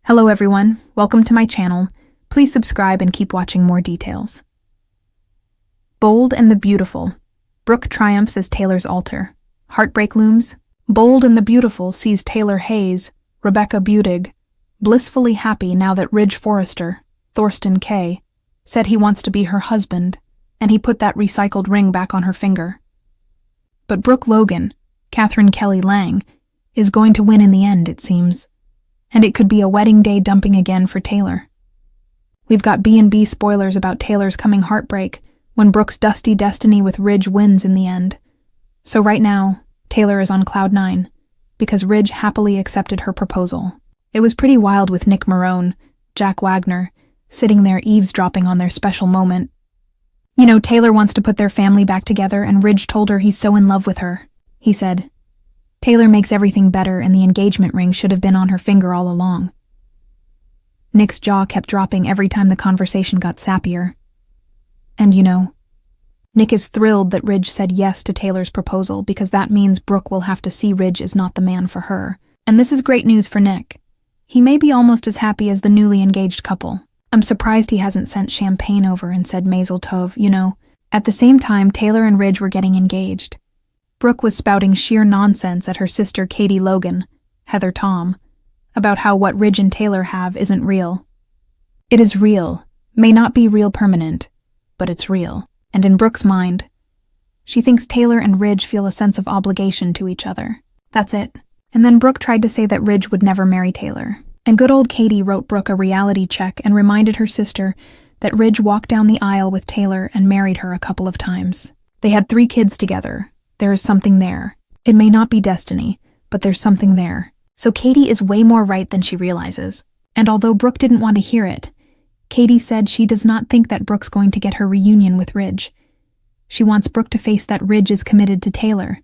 Hello everyone, welcome to my channel. Please subscribe and keep watching more details. Bold and the Beautiful. Brooke triumphs as Taylor's altar. Heartbreak looms. Bold and the Beautiful sees Taylor Hayes, Rebecca Budig, blissfully happy now that Ridge Forrester, Thorsten Kaye, said he wants to be her husband, and he put that recycled ring back on her finger. But Brooke Logan, Catherine Kelly Lang, is going to win in the end, it seems. And it could be a wedding day dumping again for Taylor. We've got B&B spoilers about Taylor's coming heartbreak when Brooke's dusty destiny with Ridge wins in the end. So right now, Taylor is on cloud 9, because Ridge happily accepted her proposal. It was pretty wild with Nick Marone, Jack Wagner, sitting there eavesdropping on their special moment. You know, Taylor wants to put their family back together and Ridge told her he's so in love with her. He said, Taylor makes everything better and the engagement ring should have been on her finger all along. Nick's jaw kept dropping every time the conversation got sappier. And you know, Nick is thrilled that Ridge said yes to Taylor's proposal because that means Brooke will have to see Ridge is not the man for her. And this is great news for Nick. He may be almost as happy as the newly engaged couple. I'm surprised he hasn't sent champagne over and said Mazel Tov, you know. At the same time, Taylor and Ridge were getting engaged. Brooke was spouting sheer nonsense at her sister Katie Logan, Heather Tom, about how what Ridge and Taylor have isn't real. It is real, may not be real permanent, but it's real. And in Brooke's mind, she thinks Taylor and Ridge feel a sense of obligation to each other. That's it. And then Brooke tried to say that Ridge would never marry Taylor. And good old Katie wrote Brooke a reality check and reminded her sister that Ridge walked down the aisle with Taylor and married her a couple of times. They had 3 kids together. There is something there. It may not be destiny, but there's something there. So Katie is way more right than she realizes. And although Brooke didn't want to hear it, Katie said she does not think that Brooke's going to get her reunion with Ridge. She wants Brooke to face that Ridge is committed to Taylor.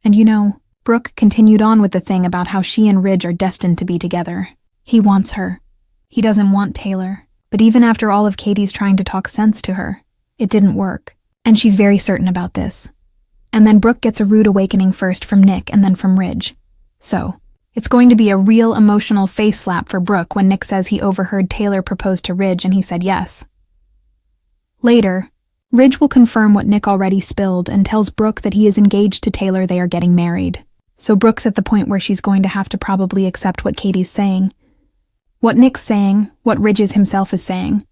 And you know, Brooke continued on with the thing about how she and Ridge are destined to be together. He wants her. He doesn't want Taylor. But even after all of Katie's trying to talk sense to her, it didn't work. And she's very certain about this. And then Brooke gets a rude awakening first from Nick and then from Ridge. So, it's going to be a real emotional face slap for Brooke when Nick says he overheard Taylor propose to Ridge and he said yes. Later, Ridge will confirm what Nick already spilled and tells Brooke that he is engaged to Taylor, they are getting married. So Brooke's at the point where she's going to have to probably accept what Katie's saying, what Nick's saying, what Ridge's himself is saying,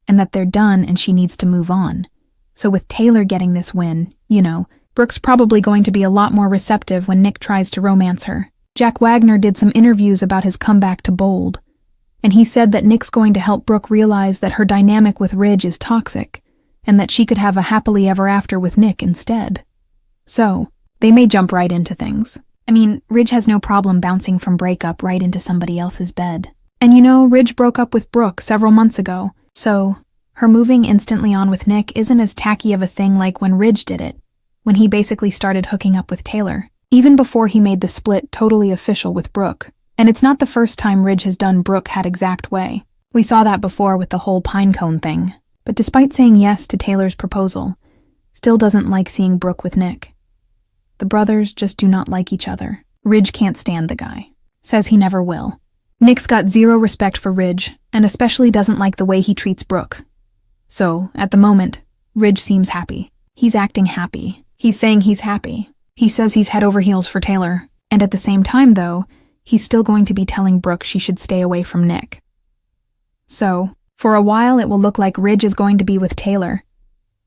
and that they're done and she needs to move on. So with Taylor getting this win, you know, Brooke's probably going to be a lot more receptive when Nick tries to romance her. Jack Wagner did some interviews about his comeback to Bold, and he said that Nick's going to help Brooke realize that her dynamic with Ridge is toxic, and that she could have a happily ever after with Nick instead. So, they may jump right into things. I mean, Ridge has no problem bouncing from breakup right into somebody else's bed. And you know, Ridge broke up with Brooke several months ago, so her moving instantly on with Nick isn't as tacky of a thing like when Ridge did it, when he basically started hooking up with Taylor, even before he made the split totally official with Brooke. And it's not the first time Ridge has done Brooke had exact way. We saw that before with the whole pinecone thing. But despite saying yes to Taylor's proposal, still doesn't like seeing Brooke with Nick. The brothers just do not like each other. Ridge can't stand the guy. Says he never will. Nick's got zero respect for Ridge, and especially doesn't like the way he treats Brooke. So, at the moment, Ridge seems happy. He's acting happy. He's saying he's happy. He says he's head over heels for Taylor, and at the same time, though, he's still going to be telling Brooke she should stay away from Nick. So, for a while it will look like Ridge is going to be with Taylor,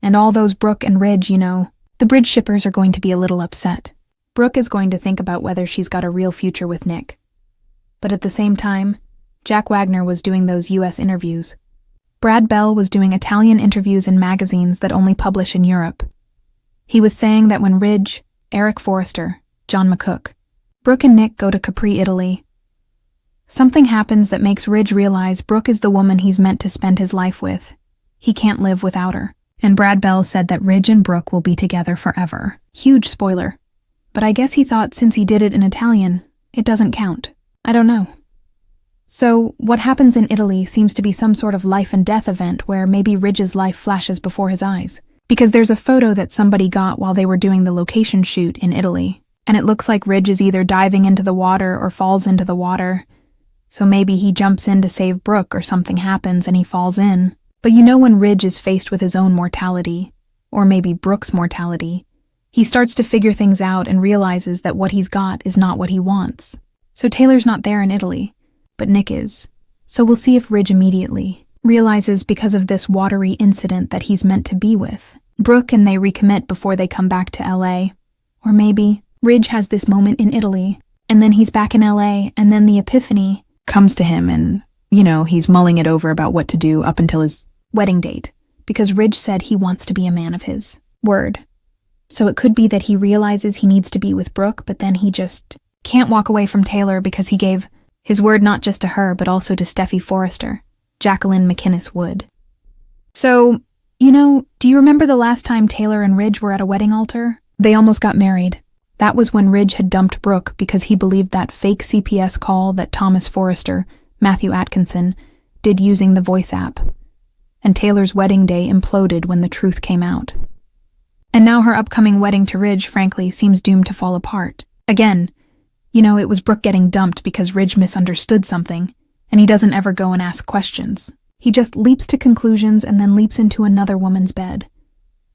and all those Brooke and Ridge, you know, the bridge shippers are going to be a little upset. Brooke is going to think about whether she's got a real future with Nick. But at the same time, Jack Wagner was doing those US interviews. Brad Bell was doing Italian interviews in magazines that only publish in Europe. He was saying that when Ridge, Eric Forrester, John McCook, Brooke and Nick go to Capri, Italy, something happens that makes Ridge realize Brooke is the woman he's meant to spend his life with. He can't live without her. And Brad Bell said that Ridge and Brooke will be together forever. Huge spoiler. But I guess he thought since he did it in Italian, it doesn't count. I don't know. So, what happens in Italy seems to be some sort of life and death event where maybe Ridge's life flashes before his eyes. Because there's a photo that somebody got while they were doing the location shoot in Italy, and it looks like Ridge is either diving into the water or falls into the water, So maybe he jumps in to save Brooke or something happens and he falls in. But when Ridge is faced with his own mortality, or maybe Brooke's mortality, he starts to figure things out and realizes that what he's got is not what he wants. So Taylor's not there in Italy, but Nick is. So we'll see if Ridge immediately realizes because of this watery incident that he's meant to be with Brooke and they recommit before they come back to LA. Or maybe Ridge has this moment in Italy, and then he's back in LA, and then the epiphany comes to him and, he's mulling it over about what to do up until his wedding date, because Ridge said he wants to be a man of his word. So it could be that he realizes he needs to be with Brooke, but then he just can't walk away from Taylor because he gave his word not just to her, but also to Steffy Forrester, Jacqueline McInnes Wood. So, do you remember the last time Taylor and Ridge were at a wedding altar? They almost got married. That was when Ridge had dumped Brooke because he believed that fake CPS call that Thomas Forrester, Matthew Atkinson, did using the voice app. And Taylor's wedding day imploded when the truth came out. And now her upcoming wedding to Ridge, frankly, seems doomed to fall apart. Again, it was Brooke getting dumped because Ridge misunderstood something, and he doesn't ever go and ask questions. He just leaps to conclusions and then leaps into another woman's bed.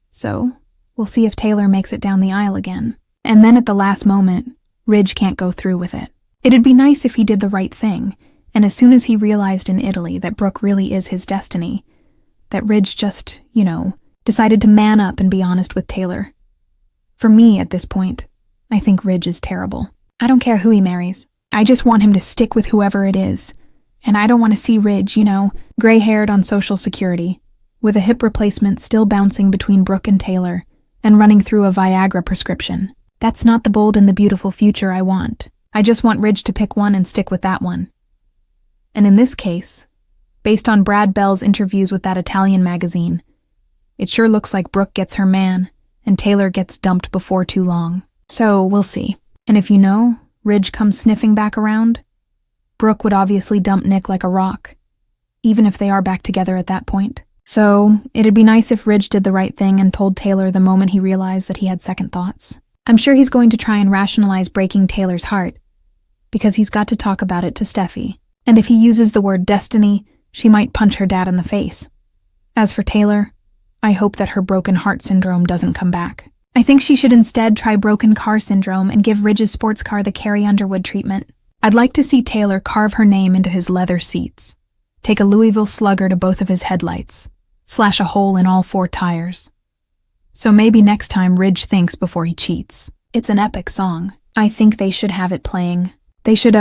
So, we'll see if Taylor makes it down the aisle again. And then at the last moment, Ridge can't go through with it. It'd be nice if he did the right thing, and as soon as he realized in Italy that Brooke really is his destiny, that Ridge just, decided to man up and be honest with Taylor. For me, at this point, I think Ridge is terrible. I don't care who he marries. I just want him to stick with whoever it is. And I don't want to see Ridge, gray-haired on Social Security, with a hip replacement still bouncing between Brooke and Taylor, and running through a Viagra prescription. That's not the bold and the beautiful future I want. I just want Ridge to pick one and stick with that one. And in this case, based on Brad Bell's interviews with that Italian magazine, it sure looks like Brooke gets her man, and Taylor gets dumped before too long. So, we'll see. And if Ridge comes sniffing back around, Brooke would obviously dump Nick like a rock, even if they are back together at that point. So, it'd be nice if Ridge did the right thing and told Taylor the moment he realized that he had second thoughts. I'm sure he's going to try and rationalize breaking Taylor's heart, because he's got to talk about it to Steffy. And if he uses the word destiny, she might punch her dad in the face. As for Taylor, I hope that her broken heart syndrome doesn't come back. I think she should instead try broken car syndrome and give Ridge's sports car the Carrie Underwood treatment. I'd like to see Taylor carve her name into his leather seats, take a Louisville Slugger to both of his headlights, slash a hole in all 4 tires. So maybe next time Ridge thinks before he cheats. It's an epic song. I think they should have it playing. They should,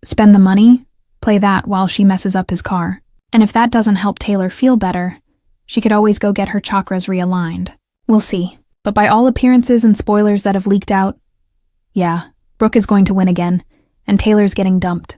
spend the money, play that while she messes up his car. And if that doesn't help Taylor feel better, she could always go get her chakras realigned. We'll see. But by all appearances and spoilers that have leaked out, yeah, Brooke is going to win again, and Taylor's getting dumped.